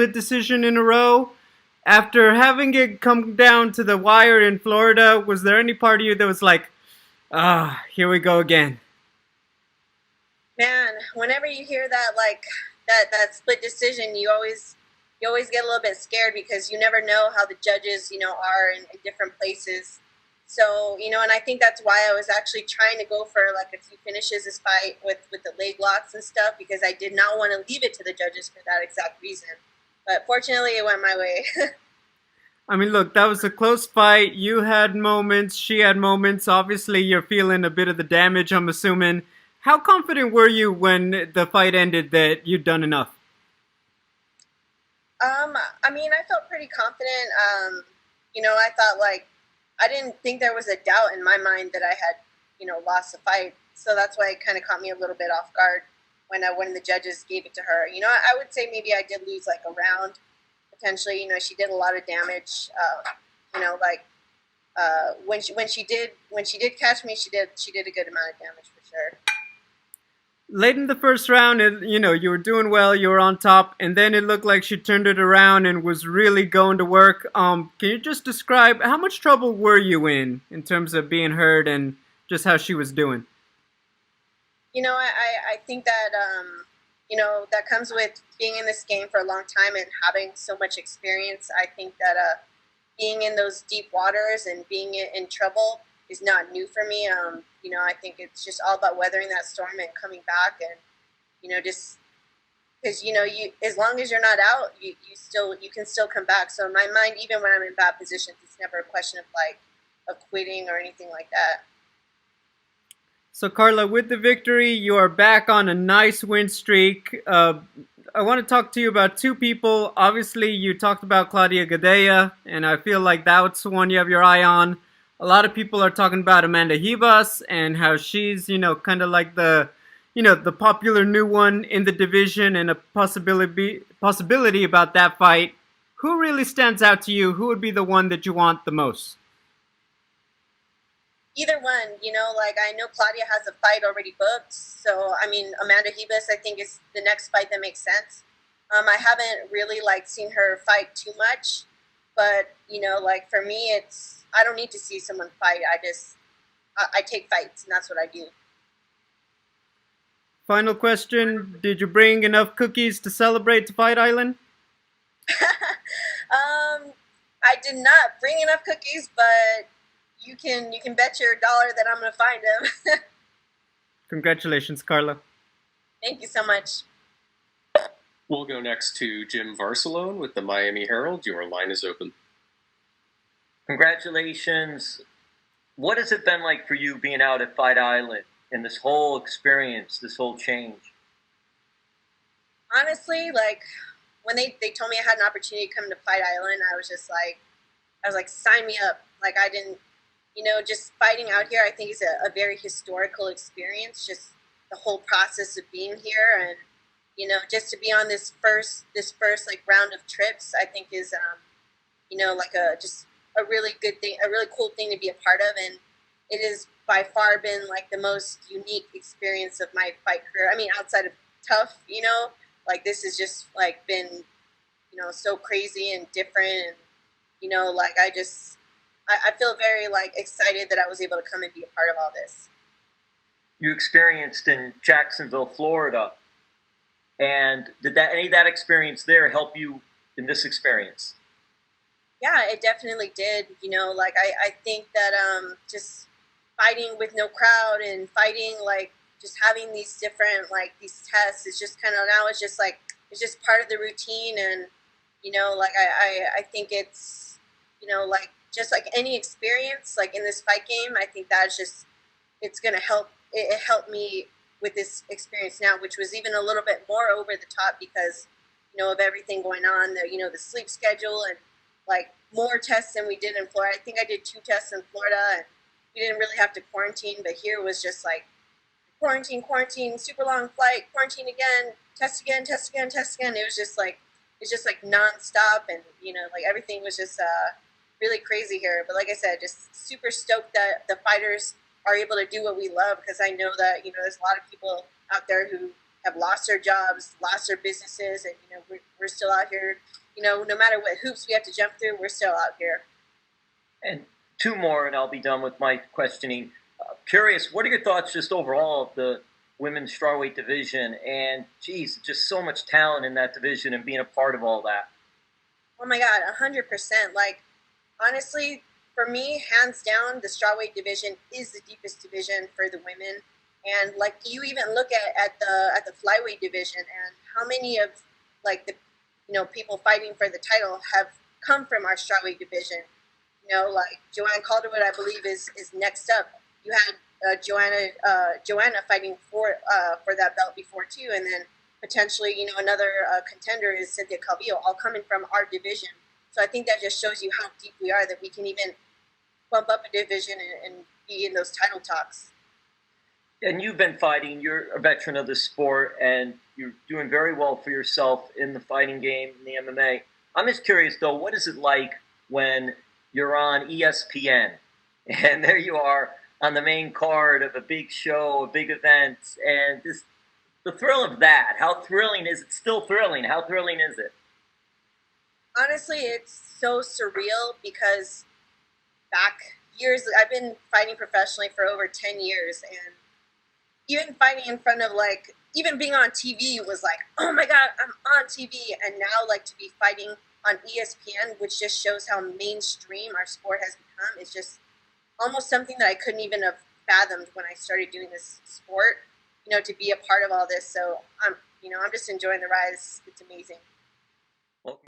split decision in a row. After having it come down to the wire in Florida, was there any part of you that was like, ah, here we go again? Man, whenever you hear that, like that split decision, you always get a little bit scared because you never know how the judges, are in different places. So, and I think that's why I was actually trying to go for like a few finishes this fight with the leg locks and stuff because I did not want to leave it to the judges for that exact reason. But fortunately, it went my way. I mean, look, that was a close fight. You had moments, she had moments. Obviously, you're feeling a bit of the damage, I'm assuming. How confident were you when the fight ended that you'd done enough? I mean, I felt pretty confident. I thought like I didn't think there was a doubt in my mind that I had, lost the fight. So that's why it kind of caught me a little bit off guard when the judges gave it to her. I would say maybe I did lose like a round potentially. She did a lot of damage. Like when she did catch me, she did a good amount of damage for sure. Late in the first round, you were doing well, you were on top, and then it looked like she turned it around and was really going to work. Can you just describe how much trouble were you in terms of being hurt and just how she was doing? I think that that comes with being in this game for a long time and having so much experience. I think that being in those deep waters and being in trouble is not new for me. I think it's just all about weathering that storm and coming back, and just because you as long as you're not out, you can still come back. So in my mind, even when I'm in bad positions, it's never a question of like of quitting or anything like that. So, Carla, with the victory, you are back on a nice win streak. I want to talk to you about two people. Obviously, you talked about Claudia Gadea, and I feel like that's the one you have your eye on. A lot of people are talking about Amanda Ribas and how she's, kind of like the popular new one in the division, and a possibility about that fight. Who really stands out to you? Who would be the one that you want the most? Either one, like I know Claudia has a fight already booked. So I mean, Amanda Ribas, I think is the next fight that makes sense. I haven't really like seen her fight too much, but like for me, it's I don't need to see someone fight. I take fights, and that's what I do. Final question: did you bring enough cookies to celebrate to Fight Island? I did not bring enough cookies, but you can bet your dollar that I'm gonna find them. Congratulations, Carla. Thank you so much. We'll go next to Jim Varsalone with the Miami Herald. Your line is open. Congratulations. What has it been like for you being out at Fight Island and this whole experience, this whole change? Honestly, like when they told me I had an opportunity to come to Fight Island, I was like, sign me up. Like I didn't, just fighting out here, I think is a very historical experience. Just the whole process of being here, and just to be on this first like round of trips, I think is like a just a really good thing, a really cool thing to be a part of, and it has by far been like the most unique experience of my fight career. I mean, outside of tough, like this has just like been so crazy and different, and like I feel very like excited that I was able to come and be a part of all this. You experienced in Jacksonville, Florida, and did that any of that experience there help you in this experience? Yeah, it definitely did. Like I think that just fighting with no crowd and fighting like just having these different like these tests is just kind of now it's just like it's just part of the routine, and like I think it's like just like any experience like in this fight game, I think that's just it's gonna help it helped me with this experience now, which was even a little bit more over the top because of everything going on, the sleep schedule and like more tests than we did in Florida. I think I did 2 tests in Florida, and we didn't really have to quarantine, but here was just like quarantine, super long flight, quarantine again, test again, test again, test again. It's just like nonstop, and like everything was just really crazy here. But like I said, just super stoked that the fighters are able to do what we love, because I know that there's a lot of people out there who have lost their jobs, lost their businesses, and we're we're still out here. You know, no matter what hoops we have to jump through, we're still out here. And two more, and I'll be done with my questioning. Curious, what are your thoughts just overall of the women's strawweight division? And geez, just so much talent in that division and being a part of all that. Oh my God, 100%. Like, honestly, for me, hands down, the strawweight division is the deepest division for the women. And like, you even look at the flyweight division, and how many of like the people fighting for the title have come from our strawweight division. You know, like Joanne Calderwood, I believe, is next up. You had Joanna fighting for that belt before too, and then potentially, another contender is Cynthia Calvillo, all coming from our division. So I think that just shows you how deep we are, that we can even bump up a division and be in those title talks. And you've been fighting. You're a veteran of the sport, and you're doing very well for yourself in the fighting game, in the MMA. I'm just curious, though, what is it like when you're on ESPN, and there you are on the main card of a big show, a big event, and just the thrill of that? How thrilling is it? Still thrilling. How thrilling is it? Honestly, it's so surreal because back years, I've been fighting professionally for over 10 years, and even fighting in front of even being on TV was like, oh my God, I'm on TV. And now to be fighting on ESPN, which just shows how mainstream our sport has become, is just almost something that I couldn't even have fathomed when I started doing this sport, to be a part of all this. So I'm just enjoying the ride. It's amazing. Well,